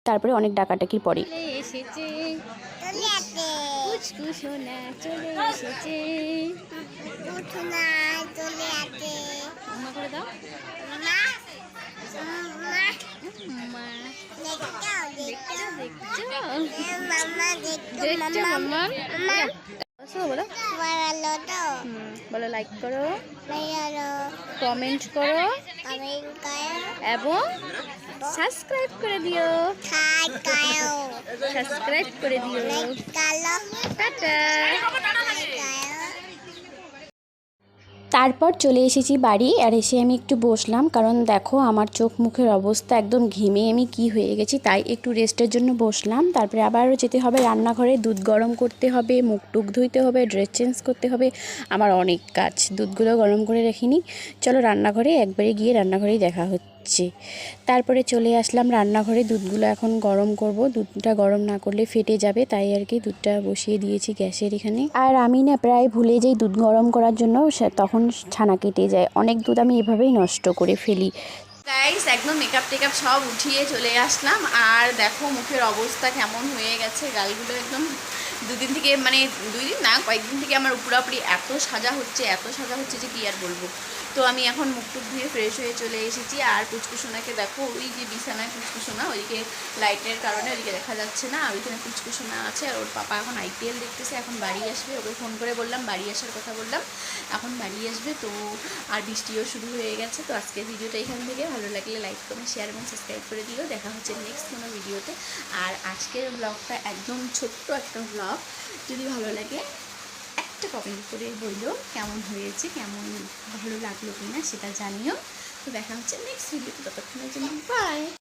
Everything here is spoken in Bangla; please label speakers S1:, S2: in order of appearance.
S1: তারপরে অনেক ডাকাডাকির পরে
S2: এসেছে পুচকু সোনা চলে এসেছে। করে দাও বলো লাইক করো, কমেন্ট করো এবং সাবস্ক্রাইব করে দিও। সাবস্ক্রাইব করে দিও। টাটা।
S1: তারপর চলে এসেছি বাড়ি, আর এসে আমি একটু বসলাম, কারণ দেখো আমার চোখ মুখের অবস্থা একদম ঘেমে আমি কি হয়ে গেছি, তাই একটু রেস্টের জন্য বসলাম। তারপরে আবারও যেতে হবে রান্নাঘরে, দুধ গরম করতে হবে, মুখ টুক ধুইতে হবে, ড্রেস চেঞ্জ করতে হবে, আমার অনেক কাজ। দুধগুলো গরম করে রাখিনি, চলো রান্নাঘরে একবারে গিয়ে রান্নাঘরেই দেখা হচ্ছে। তারপরে চলে আসলাম রান্নাঘরে, দুধগুলো এখন গরম করব। দুধটা গরম না করলে ফেটে যাবে, তাই আর কি দুধটা বসিয়ে দিয়েছি গ্যাসের এখানে। আর আমি না প্রায় ভুলে যাই দুধ গরম করার জন্য, তখন ছানা কেটে যায়। অনেক দুধ আমি এভাবেই নষ্ট করে ফেলি।
S2: গাইস একদম মেকআপ টেকআপ সব উঠিয়ে চলে আসলাম, আর দেখো মুখের অবস্থা কেমন হয়ে গেছে। গালগুলো একদম দুদিন থেকে, মানে 2 দিন না কয়েকদিন থেকে আমার পুরোপুরি এত সাজা হচ্ছে যে কি আর বলবো। তো আমি এখন মুখ টুক ধুয়ে ফ্রেশ হয়ে চলে এসেছি। আর পুচকুসোনাকে দেখো, ওই যে বিছানায় পুচকুসোনা, ওইদিকে লাইটের কারণে ওইদিকে দেখা যাচ্ছে না, আর ওইখানে পুচকুসোনা আছে। আর ওর পাপা এখন IPL দেখতেছে, এখন বাড়ি আসবে। ওকে ফোন করে বললাম, বাড়ি আসার কথা বললাম, এখন বাড়ি আসবে। তো আর বৃষ্টিও শুরু হয়ে গেছে। তো আজকের ভিডিওটা এখান থেকে, ভালো লাগলে লাইক কমেন্ট শেয়ার এবং সাবস্ক্রাইব করে দিও। দেখা হচ্ছে নেক্সট কোনো ভিডিওতে। আর আজকের ব্লগটা একদম ছোট্ট একটা ব্লগ, যদি ভালো লাগে একটা কমেন্ট করে বললো কেমন হয়েছে, কেমন ভালো লাগলো কিনা সেটা জানিও। তো দেখা হচ্ছে নেক্সট ভিডিওতে, ততক্ষণের জন্য বাই।